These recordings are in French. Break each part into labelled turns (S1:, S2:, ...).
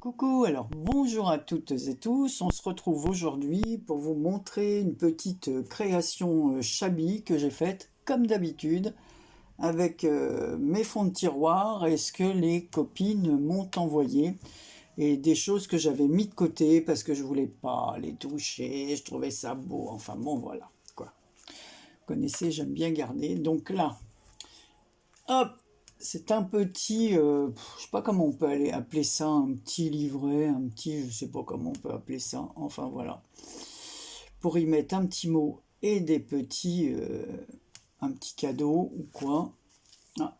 S1: Coucou, alors bonjour à toutes et tous, on se retrouve aujourd'hui pour vous montrer une petite création shabby que j'ai faite comme d'habitude avec mes fonds de tiroir et ce que les copines m'ont envoyé et des choses que j'avais mis de côté parce que je voulais pas les toucher, je trouvais ça beau, enfin bon voilà quoi. Vous connaissez, j'aime bien garder, donc là, hop, c'est un petit, je sais pas comment on peut appeler ça, un petit livret, un petit, je sais pas comment on peut appeler ça, enfin voilà. Pour y mettre un petit mot et des petits, un petit cadeau ou quoi. Ah,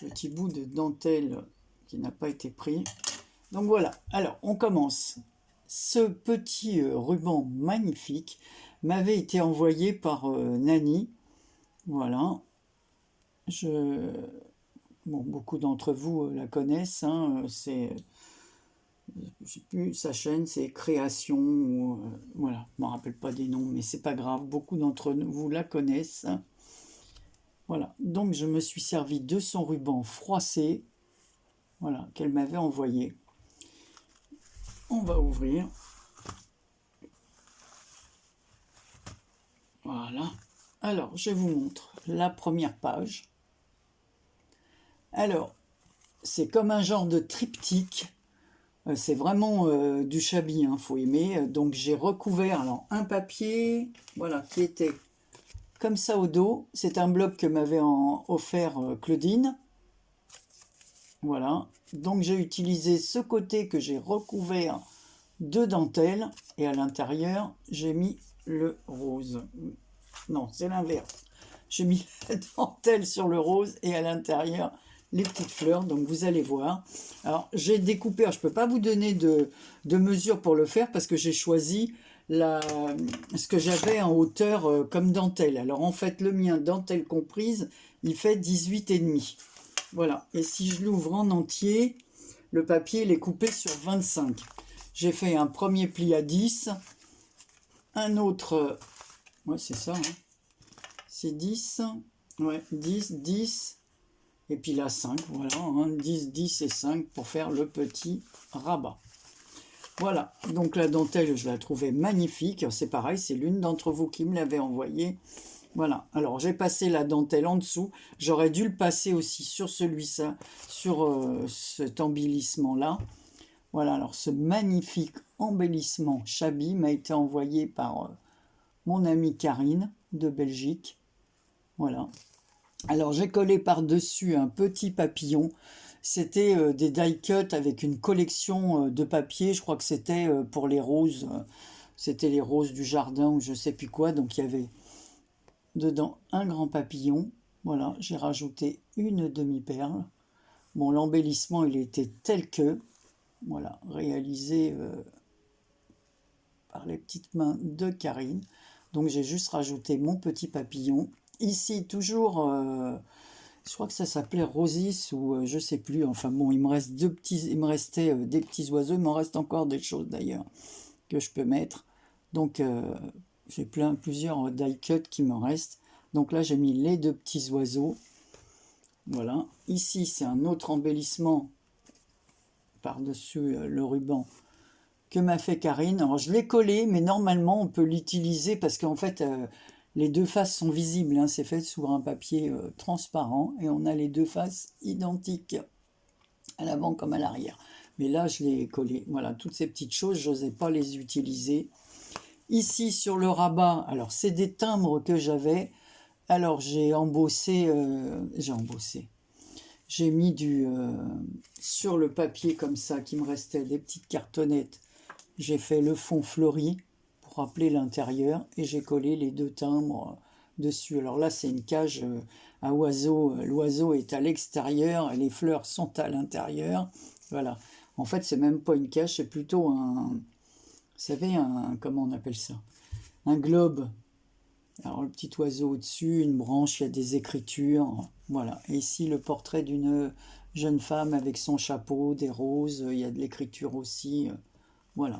S1: petit bout de dentelle qui n'a pas été pris. Donc voilà, alors on commence. Ce petit ruban magnifique m'avait été envoyé par Nani, voilà. Bon, beaucoup d'entre vous la connaissent, hein, je sais plus, sa chaîne, c'est Création, voilà, je ne me rappelle pas des noms, mais c'est pas grave, beaucoup d'entre vous la connaissent. Voilà, donc je me suis servi de son ruban froissé, voilà, qu'elle m'avait envoyé. On va ouvrir. Voilà. Alors, je vous montre la première page. Alors, c'est comme un genre de triptyque. C'est vraiment du shabby, hein, faut aimer. Donc j'ai recouvert alors, un papier, voilà, qui était comme ça au dos. C'est un bloc que m'avait offert Claudine. Voilà. Donc j'ai utilisé ce côté que j'ai recouvert de dentelle. Et à l'intérieur, j'ai mis le rose. Non, c'est l'inverse. J'ai mis la dentelle sur le rose et à l'intérieur, les petites fleurs, donc vous allez voir. Alors j'ai découpé, alors, je ne peux pas vous donner de mesure pour le faire parce que j'ai choisi ce que j'avais en hauteur comme dentelle. Alors en fait le mien, dentelle comprise, il fait 18,5. Voilà, et si je l'ouvre en entier, le papier il est coupé sur 25. J'ai fait un premier pli à 10, un autre, ouais c'est ça, hein. C'est 10, ouais, 10, 10, et puis là 5, voilà, hein, 10, 10 et 5 pour faire le petit rabat. Voilà, donc la dentelle, je la trouvais magnifique, c'est pareil, c'est l'une d'entre vous qui me l'avait envoyée. Voilà, alors j'ai passé la dentelle en dessous, j'aurais dû le passer aussi sur celui-ci, sur cet embellissement-là. Voilà, alors ce magnifique embellissement shabby m'a été envoyé par mon amie Karine de Belgique. Voilà. Alors j'ai collé par-dessus un petit papillon. C'était des die cut avec une collection de papier. Je crois que c'était pour les roses. C'était les roses du jardin ou je sais plus quoi. Donc il y avait dedans un grand papillon. Voilà, j'ai rajouté une demi-perle. Bon, l'embellissement il était tel que. Voilà, réalisé par les petites mains de Karine. Donc j'ai juste rajouté mon petit papillon. Ici, toujours, je crois que ça s'appelait Rosis ou je sais plus. Enfin bon, il me restait des petits oiseaux. Il m'en reste encore des choses d'ailleurs que je peux mettre. Donc j'ai plusieurs die cut qui me restent. Donc là, j'ai mis les deux petits oiseaux. Voilà. Ici, c'est un autre embellissement par-dessus le ruban que m'a fait Karine. Alors je l'ai collé, mais normalement on peut l'utiliser parce qu'en fait les deux faces sont visibles, hein. C'est fait sur un papier transparent et on a les deux faces identiques à l'avant comme à l'arrière. Mais là je l'ai collé. Voilà, toutes ces petites choses, je n'osais pas les utiliser. Ici sur le rabat, alors c'est des timbres que j'avais. Alors j'ai embossé, j'ai mis sur le papier comme ça qui me restait des petites cartonnettes. J'ai fait le fond fleuri pour rappeler l'intérieur et j'ai collé les deux timbres dessus. Alors là, c'est une cage à oiseaux. L'oiseau est à l'extérieur et les fleurs sont à l'intérieur. Voilà. En fait, c'est même pas une cage, c'est plutôt vous savez, comment on appelle ça? Un globe. Alors le petit oiseau au-dessus, une branche, il y a des écritures. Voilà. Et ici, le portrait d'une jeune femme avec son chapeau, des roses. Il y a de l'écriture aussi. Voilà.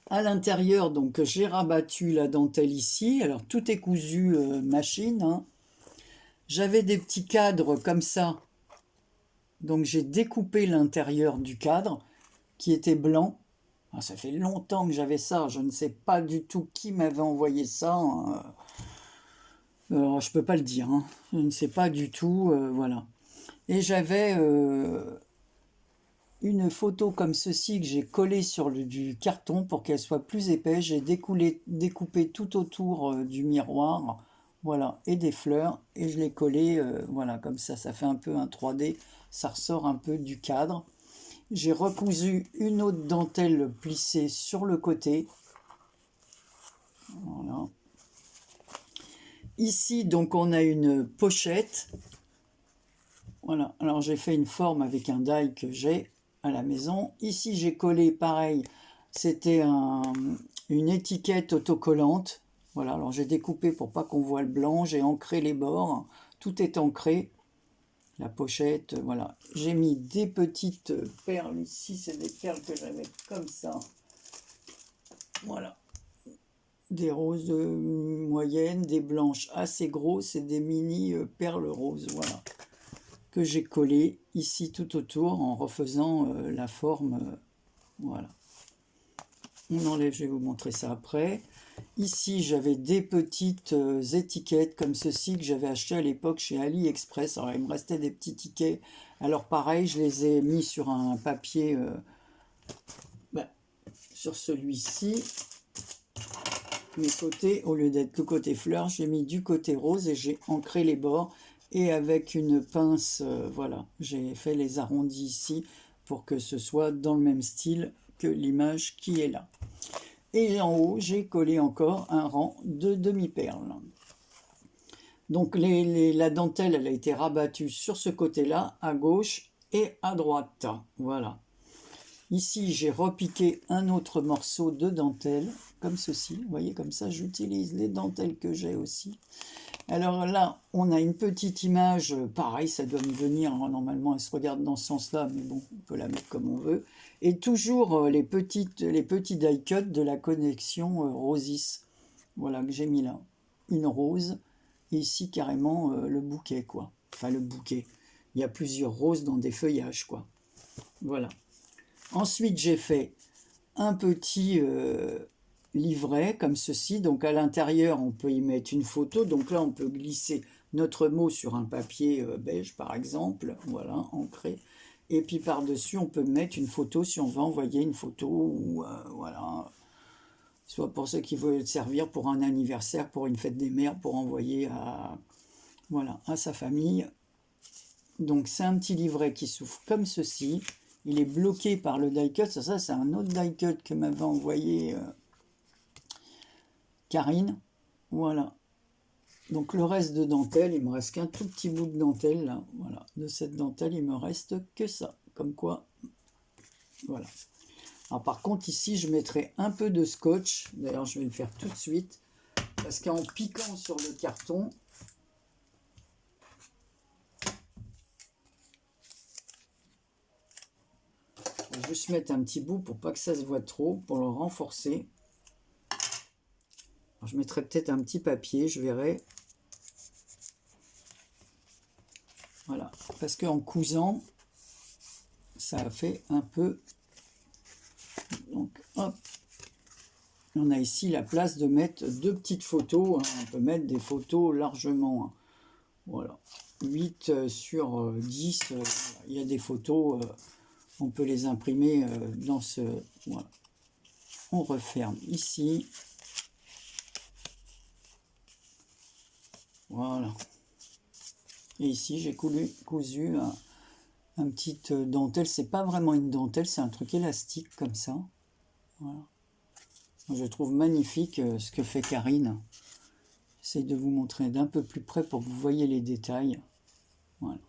S1: À l'intérieur, donc j'ai rabattu la dentelle ici. Alors tout est cousu machine, hein. J'avais des petits cadres comme ça Donc j'ai découpé l'intérieur du cadre qui était blanc. Ah, ça fait longtemps que j'avais ça, je ne sais pas du tout qui m'avait envoyé ça. Alors, je peux pas le dire, hein. Je ne sais pas du tout, voilà. Et j'avais une photo comme ceci que j'ai collée sur du carton pour qu'elle soit plus épaisse. J'ai découpé tout autour du miroir, voilà, et des fleurs, et je l'ai collé, voilà, comme ça fait un peu un 3D, ça ressort un peu du cadre. J'ai recousu une autre dentelle plissée sur le côté, voilà. Ici, donc, on a une pochette, voilà. Alors, j'ai fait une forme avec un die que j'ai à la maison. Ici, j'ai collé, pareil, c'était une étiquette autocollante. Voilà, alors j'ai découpé pour pas qu'on voit le blanc, j'ai ancré les bords, tout est ancré. La pochette, voilà. J'ai mis des petites perles ici, c'est des perles que j'avais comme ça. Voilà. Des roses moyennes, des blanches assez grosses et des mini perles roses, voilà. Que j'ai collé ici tout autour en refaisant la forme, voilà. On enlève, je vais vous montrer ça après. Ici, j'avais des petites étiquettes comme ceci que j'avais acheté à l'époque chez AliExpress. Alors, il me restait des petits tickets. Alors, pareil, je les ai mis sur un papier, sur celui-ci. Mes côtés, au lieu d'être le côté fleur, j'ai mis du côté rose et j'ai ancré les bords. Et avec une pince, voilà, j'ai fait les arrondis ici pour que ce soit dans le même style que l'image qui est là. Et en haut, j'ai collé encore un rang de demi-perles. Donc la dentelle, elle a été rabattue sur ce côté-là, à gauche et à droite. Voilà. Ici, j'ai repiqué un autre morceau de dentelle, comme ceci. Vous voyez, comme ça, j'utilise les dentelles que j'ai aussi. Alors là, on a une petite image, pareil, ça doit me venir, hein, normalement elle se regarde dans ce sens-là, mais bon, on peut la mettre comme on veut. Et toujours les petits die cuts de la connexion Rosis, voilà, que j'ai mis là. Une rose, et ici carrément le bouquet, quoi. Enfin, le bouquet. Il y a plusieurs roses dans des feuillages, quoi. Voilà. Ensuite, j'ai fait un petit livret comme ceci. Donc à l'intérieur, on peut y mettre une photo. Donc là, on peut glisser notre mot sur un papier beige, par exemple. Voilà, ancré. Et puis par-dessus, on peut mettre une photo si on veut envoyer une photo. Ou voilà. Soit pour ceux qui veulent servir pour un anniversaire, pour une fête des mères, pour envoyer voilà, à sa famille. Donc c'est un petit livret qui s'ouvre comme ceci. Il est bloqué par le die cut. Ça c'est un autre die cut que m'avait envoyé Karine. Voilà. Donc le reste de dentelle, il me reste qu'un tout petit bout de dentelle là. Voilà. De cette dentelle, il me reste que ça. Comme quoi, voilà. Alors par contre ici, je mettrai un peu de scotch. D'ailleurs, je vais le faire tout de suite. Parce qu'en piquant sur le carton, je vais juste mettre un petit bout pour pas que ça se voit trop, pour le renforcer. Alors, je mettrai peut-être un petit papier, je verrai. Voilà, parce qu'en cousant, ça a fait un peu. Donc, hop. On a ici la place de mettre deux petites photos. Hein. On peut mettre des photos largement. Hein. Voilà. 8 sur 10. Il y a des photos. On peut les imprimer dans ce. Voilà. On referme ici. Voilà. Et ici, j'ai cousu un petit dentelle. C'est pas vraiment une dentelle, c'est un truc élastique comme ça. Voilà. Je trouve magnifique ce que fait Karine. J'essaie de vous montrer d'un peu plus près pour que vous voyez les détails. Voilà.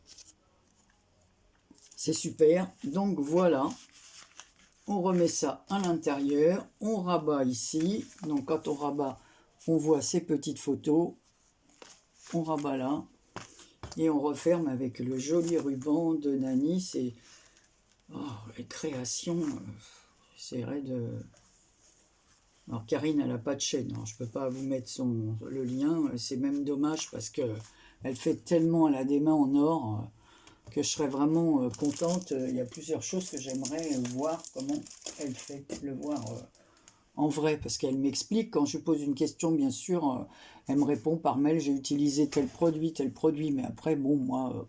S1: C'est super. Donc voilà. On remet ça à l'intérieur. On rabat ici. Donc quand on rabat, on voit ces petites photos. On rabat là. Et on referme avec le joli ruban de Nani. C'est les créations. J'essaierai de... Alors Karine, elle n'a pas de chaîne. Alors, je ne peux pas vous mettre le lien. C'est même dommage parce que elle fait tellement... Elle a des mains en or. que je serais vraiment contente. Il y a plusieurs choses que j'aimerais voir comment elle fait, le voir en vrai, parce qu'elle m'explique. Quand je pose une question, bien sûr, elle me répond par mail, j'ai utilisé tel produit, mais après, bon, moi,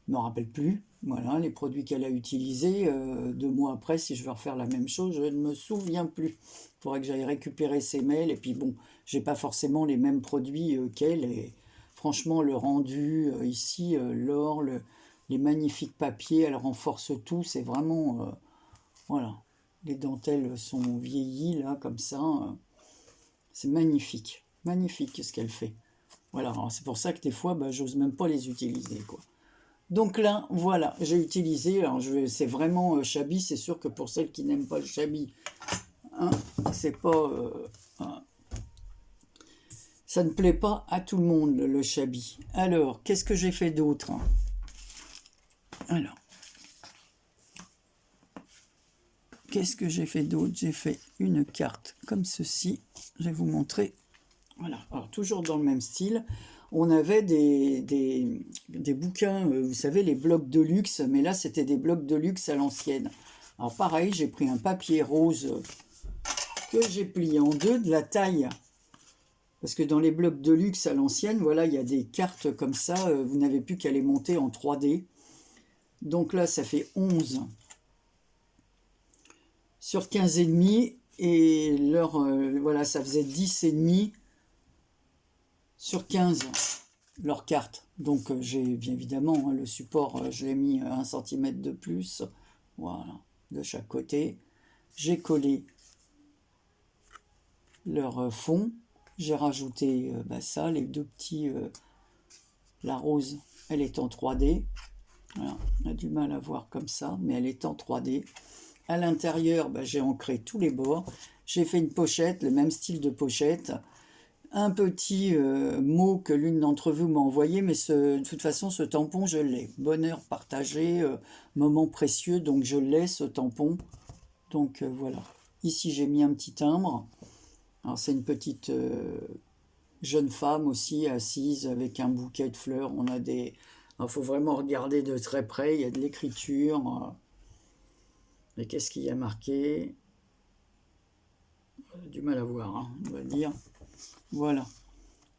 S1: je ne me rappelle plus. Voilà, les produits qu'elle a utilisés, 2 mois après, si je veux refaire la même chose, je ne me souviens plus. Il faudrait que j'aille récupérer ses mails, et puis bon, j'ai pas forcément les mêmes produits qu'elle, et franchement, le rendu, ici, l'or, les magnifiques papiers, elle renforce tout, c'est vraiment, voilà, les dentelles sont vieillies, là, comme ça, c'est magnifique, magnifique ce qu'elle fait. Voilà, c'est pour ça que des fois, bah, j'ose même pas les utiliser, quoi. Donc là, voilà, j'ai utilisé, alors c'est vraiment Chabi, c'est sûr que pour celles qui n'aiment pas le Chabi, hein, c'est pas, hein, ça ne plaît pas à tout le monde le Chabi. Alors, qu'est-ce que j'ai fait d'autre? Alors, qu'est-ce que j'ai fait d'autre? J'ai fait une carte comme ceci, je vais vous montrer. Voilà, alors toujours dans le même style. On avait des bouquins, vous savez, les blocs de luxe, mais là, c'était des blocs de luxe à l'ancienne. Alors pareil, j'ai pris un papier rose que j'ai plié en deux, de la taille, parce que dans les blocs de luxe à l'ancienne, voilà, il y a des cartes comme ça, vous n'avez plus qu'à les monter en 3D. Donc là, ça fait 11 sur 15,5, et leur, voilà, ça faisait 10,5 sur 15. Leur carte. Donc j'ai bien évidemment le support, je l'ai mis 1 cm de plus, voilà, de chaque côté. J'ai collé leur fond, j'ai rajouté ça, les deux petits, la rose, elle est en 3D, voilà, on a du mal à voir comme ça, mais elle est en 3D. À l'intérieur, j'ai ancré tous les bords, j'ai fait une pochette, le même style de pochette. Un petit mot que l'une d'entre vous m'a envoyé, mais de toute façon, ce tampon, je l'ai. Bonheur partagé, moment précieux, donc je l'ai, ce tampon. Donc voilà. Ici, j'ai mis un petit timbre. Alors, c'est une petite jeune femme aussi, assise avec un bouquet de fleurs. On a des... Il faut vraiment regarder de très près, il y a de l'écriture. Et qu'est-ce qu'il y a marqué? Du mal à voir, hein, on va dire. Voilà.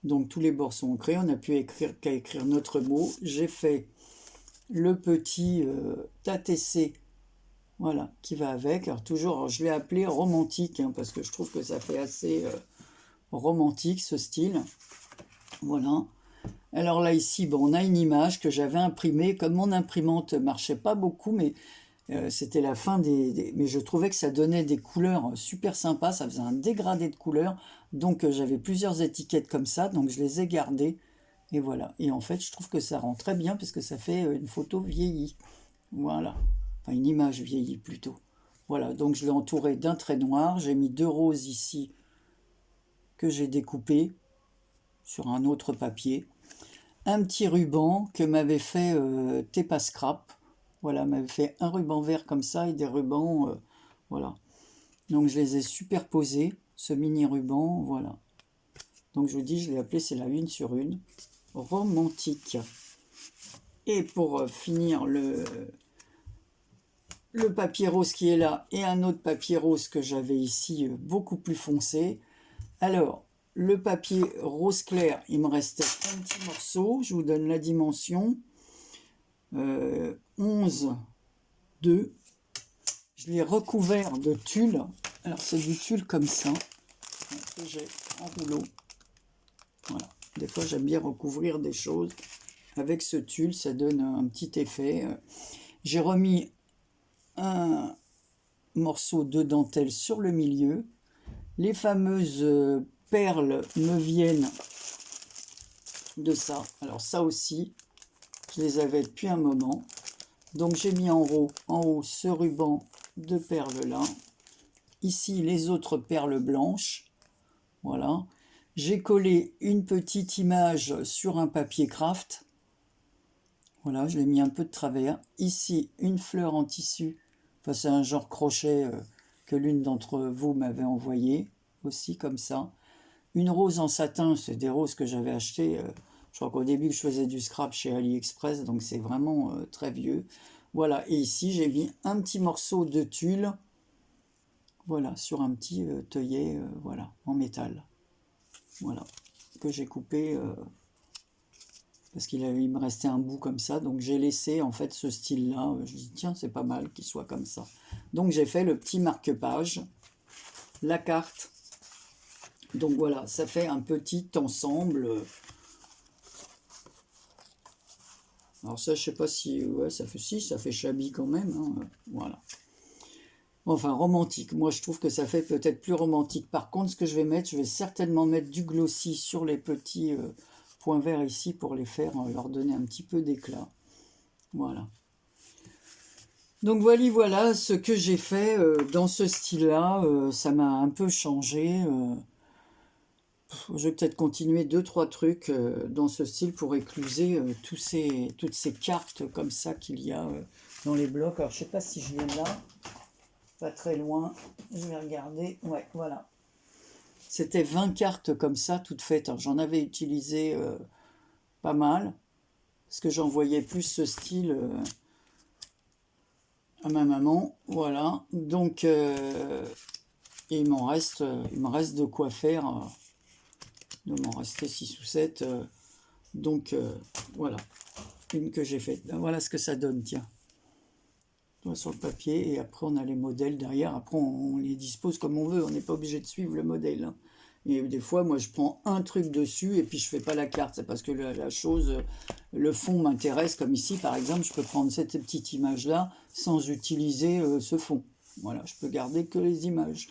S1: Donc tous les bords sont ancrés, on n'a plus qu'à écrire notre mot. J'ai fait le petit TATC, voilà, qui va avec. Alors toujours, je l'ai appelé romantique, hein, parce que je trouve que ça fait assez romantique ce style. Voilà. Alors là ici, on a une image que j'avais imprimée. Comme mon imprimante marchait pas beaucoup, mais c'était la fin mais je trouvais que ça donnait des couleurs super sympas, ça faisait un dégradé de couleurs, donc j'avais plusieurs étiquettes comme ça, donc je les ai gardées, et voilà. Et en fait, je trouve que ça rend très bien, parce que ça fait une photo vieillie, voilà, enfin une image vieillie plutôt. Voilà, donc je l'ai entouré d'un trait noir, j'ai mis 2 roses ici, que j'ai découpé sur un autre papier, un petit ruban que m'avait fait Tepa Scrap. Voilà, m'avait fait un ruban vert comme ça et des rubans, voilà. Donc je les ai superposés, ce mini ruban, voilà. Donc je vous dis, je l'ai appelé, c'est la 1 sur 1, romantique. Et pour finir, le papier rose qui est là, et un autre papier rose que j'avais ici, beaucoup plus foncé. Alors, le papier rose clair, il me restait un petit morceau, je vous donne la dimension. 11, 2. Je l'ai recouvert de tulle. Alors c'est du tulle comme ça, que j'ai en rouleau. Voilà. Des fois j'aime bien recouvrir des choses avec ce tulle, ça donne un petit effet. J'ai remis un morceau de dentelle sur le milieu. Les fameuses perles me viennent de ça. Alors ça aussi, je les avais depuis un moment. Donc j'ai mis en haut ce ruban de perles là. Ici les autres perles blanches. Voilà. J'ai collé une petite image sur un papier craft. Voilà, je l'ai mis un peu de travers. Ici une fleur en tissu. Enfin c'est un genre crochet que l'une d'entre vous m'avait envoyé. Aussi comme ça. Une rose en satin, c'est des roses que j'avais achetées Je crois qu'au début, je faisais du scrap chez AliExpress, donc c'est vraiment très vieux. Voilà, et ici, j'ai mis un petit morceau de tulle, voilà, sur un petit œillet, voilà, en métal. Voilà, que j'ai coupé parce il me restait un bout comme ça, donc j'ai laissé en fait ce style-là. Je dis tiens, c'est pas mal qu'il soit comme ça. Donc j'ai fait le petit marque-page, la carte. Donc voilà, ça fait un petit ensemble. Alors ça, je sais pas si... Ouais, ça fait si, ça fait shabby quand même. Hein, voilà. Enfin, romantique. Moi, je trouve que ça fait peut-être plus romantique. Par contre, ce que je vais mettre, je vais certainement mettre du glossy sur les petits points verts ici pour les faire, leur donner un petit peu d'éclat. Voilà. Donc voilà ce que j'ai fait dans ce style-là. Ça m'a un peu changé. Je vais peut-être continuer 2-3 trucs dans ce style pour écluser toutes ces cartes comme ça qu'il y a dans les blocs. Alors, je sais pas si je l'ai là. Pas très loin. Je vais regarder. Ouais, voilà. C'était 20 cartes comme ça, toutes faites. Alors, j'en avais utilisé pas mal. Parce que j'en voyais plus ce style à ma maman. Voilà. Donc, il me reste de quoi faire. Il doit m'en rester 6 ou 7. Donc, voilà. Une que j'ai faite. Voilà ce que ça donne, tiens. Sur le papier, et après on a les modèles derrière. Après on les dispose comme on veut. On n'est pas obligé de suivre le modèle. Hein. Et des fois, moi, je prends un truc dessus et puis je fais pas la carte. C'est parce que la chose, le fond m'intéresse. Comme ici, par exemple, je peux prendre cette petite image-là sans utiliser ce fond. Voilà, je peux garder que les images.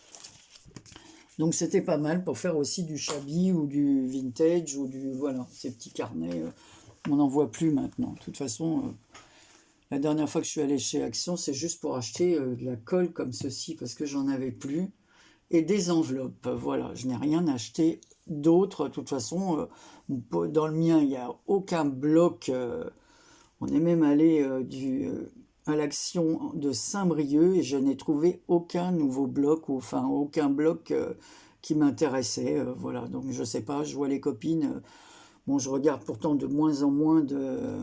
S1: Donc c'était pas mal pour faire aussi du shabby ou du vintage ou du... Voilà, ces petits carnets, on n'en voit plus maintenant. De toute façon, la dernière fois que je suis allé chez Action, c'est juste pour acheter de la colle comme ceci parce que j'en avais plus. Et des enveloppes, voilà, je n'ai rien acheté d'autre. De toute façon, dans le mien, il n'y a aucun bloc. On est même allé à l'Action de Saint-Brieuc et je n'ai trouvé aucun nouveau bloc, ou enfin aucun bloc qui m'intéressait. Voilà, donc je sais pas, je vois les copines. Bon, je regarde pourtant de moins en moins de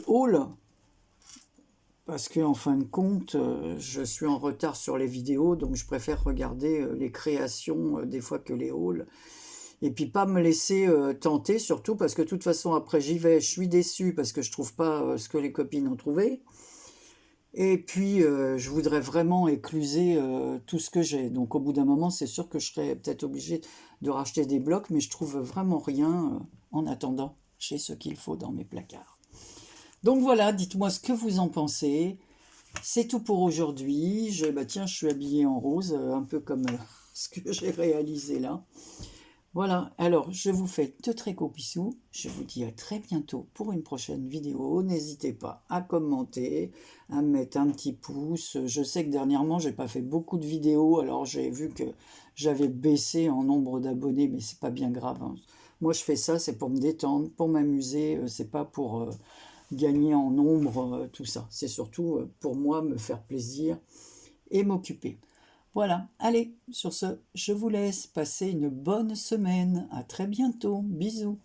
S1: hauls. Parce que en fin de compte, je suis en retard sur les vidéos, donc je préfère regarder les créations des fois que les hauls. Et puis pas me laisser tenter, surtout parce que de toute façon après j'y vais, je suis déçue parce que je trouve pas ce que les copines ont trouvé. Et puis je voudrais vraiment écluser tout ce que j'ai. Donc au bout d'un moment, c'est sûr que je serais peut-être obligée de racheter des blocs, mais je trouve vraiment rien en attendant chez ce qu'il faut dans mes placards. Donc voilà, dites-moi ce que vous en pensez. C'est tout pour aujourd'hui. Tiens, je suis habillée en rose, un peu comme ce que j'ai réalisé là. Voilà, alors je vous fais de très gros bisous. Je vous dis à très bientôt pour une prochaine vidéo. N'hésitez pas à commenter, à mettre un petit pouce. Je sais que dernièrement, j'ai pas fait beaucoup de vidéos, alors j'ai vu que j'avais baissé en nombre d'abonnés, mais c'est pas bien grave. Hein. Moi, je fais ça, c'est pour me détendre, pour m'amuser, c'est pas pour gagner en nombre, tout ça. C'est surtout pour moi me faire plaisir et m'occuper. Voilà, allez, sur ce, je vous laisse passer une bonne semaine. À très bientôt. Bisous.